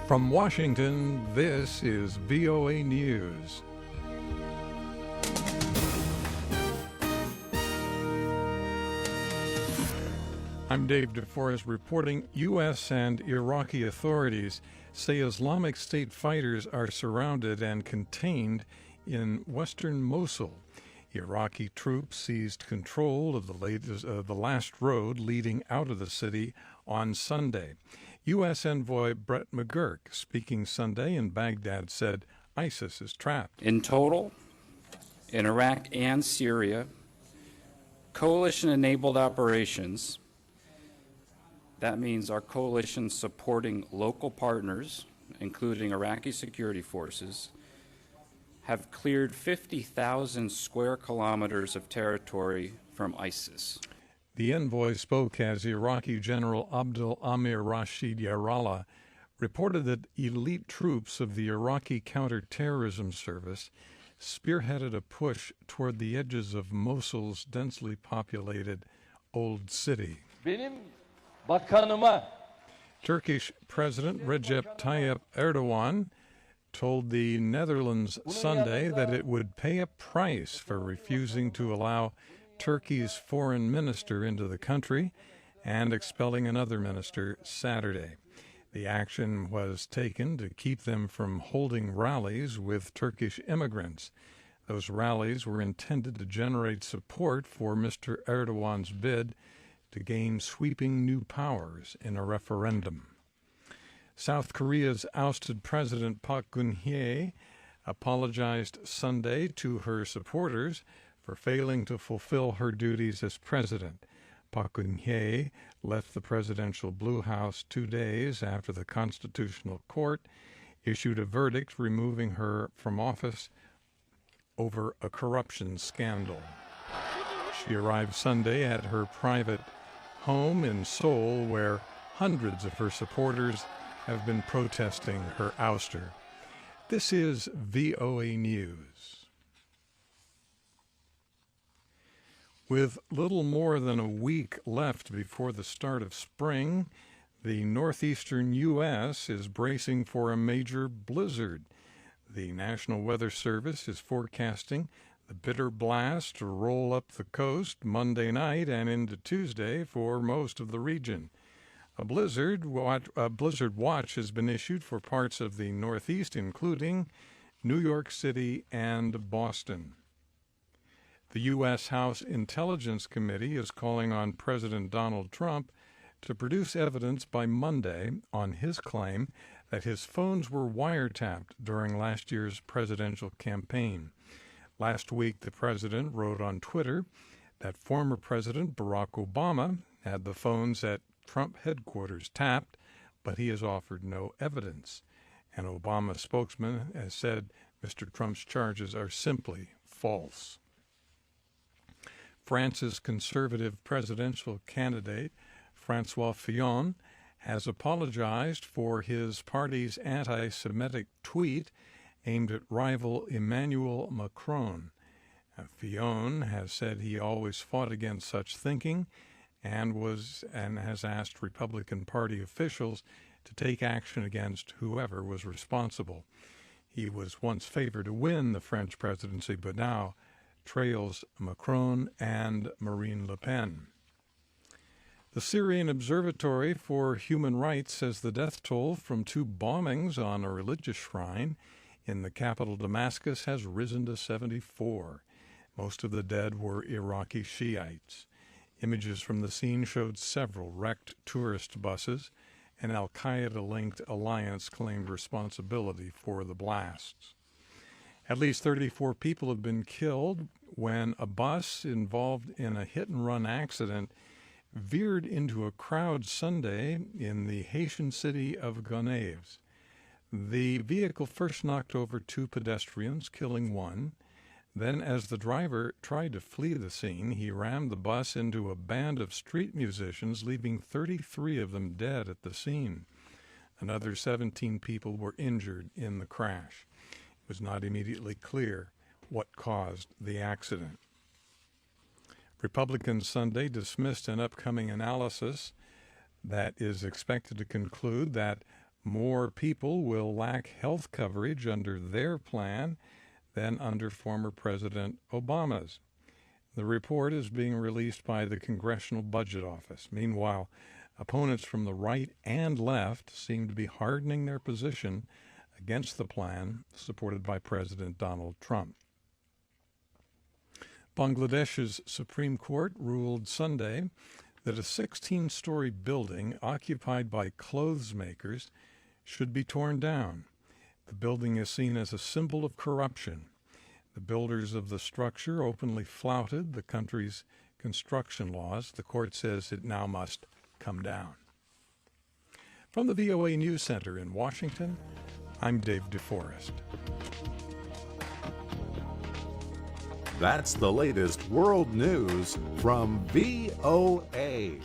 From Washington, this is VOA News. I'm David DeForest reporting U.S. and Iraqi authorities say Islamic State fighters are surrounded and contained in western Mosul. Iraqi troops seized control of the last road leading out of the city on Sunday. U.S. Envoy Brett McGurk, speaking Sunday in Baghdad, said ISIS is trapped. In total, in Iraq and Syria, coalition-enabled operations, that means our coalition supporting local partners, including Iraqi security forces, have cleared 50,000 square kilometers of territory from ISIS. The envoy spoke as Iraqi General Abdul Amir Rashid Yarallah reported that elite troops of the Iraqi Counter Terrorism Service spearheaded a push toward the edges of Mosul's densely populated old city. Turkish President Recep Tayyip Erdoğan told the Netherlands Sunday that it would pay a price for refusing to allow Turkey's foreign minister into the country and expelling another minister Saturday. The action was taken to keep them from holding rallies with Turkish immigrants. Those rallies were intended to generate support for Mr. Erdoğan's bid to gain sweeping new powers in a referendum. South Korea's ousted President Park Geun-hye apologized Sunday to her supporters for failing to fulfill her duties as president. Park Geun-hye left the presidential Blue House 2 days after the Constitutional Court issued a verdict removing her from office over a corruption scandal. She arrived Sunday at her private home in Seoul, where hundreds of her supporters have been protesting her ouster. This is VOA News. With little more than a week left before the start of spring, the northeastern U.S. is bracing for a major blizzard. The National Weather Service is forecasting the bitter blast to roll up the coast Monday night and into Tuesday for most of the region. A blizzard watch has been issued for parts of the Northeast, including New York City and Boston. The U.S. House Intelligence Committee is calling on President Donald Trump to produce evidence by Monday on his claim that his phones were wiretapped during last year's presidential campaign. Last week, the president wrote on Twitter that former President Barack Obama had the phones at Trump headquarters tapped, but he has offered no evidence. An Obama spokesman has said Mr. Trump's charges are simply false. France's conservative presidential candidate, François Fillon, has apologized for his party's anti-Semitic tweet aimed at rival Emmanuel Macron. Fillon has said he always fought against such thinking and has asked Republican Party officials to take action against whoever was responsible. He was once favored to win the French presidency, but now trails Macron and Marine Le Pen. The Syrian Observatory for Human Rights says the death toll from 2 bombings on a religious shrine in the capital Damascus has risen to 74. Most of the dead were Iraqi Shiites. Images from the scene showed several wrecked tourist buses. An al-Qaeda-linked alliance claimed responsibility for the blasts. At least 34 people have been killed when a bus involved in a hit-and-run accident veered into a crowd Sunday in the Haitian city of Gonaives. The vehicle first knocked over 2 pedestrians, killing 1. Then, as the driver tried to flee the scene, he rammed the bus into a band of street musicians, leaving 33 of them dead at the scene. Another 17 people were injured in the crash. It was not immediately clear what caused the accident. Republicans Sunday dismissed an upcoming analysis that is expected to conclude that more people will lack health coverage under their plan than under former President Obama's. The report is being released by the Congressional Budget Office. Meanwhile, opponents from the right and left seem to be hardening their position against the plan supported by President Donald Trump. Bangladesh's Supreme Court ruled Sunday that a 16-story building occupied by clothes makers should be torn down. The building is seen as a symbol of corruption. The builders of the structure openly flouted the country's construction laws. The court says it now must come down. From the VOA News Center in Washington, I'm Dave DeForest. That's the latest world news from VOA.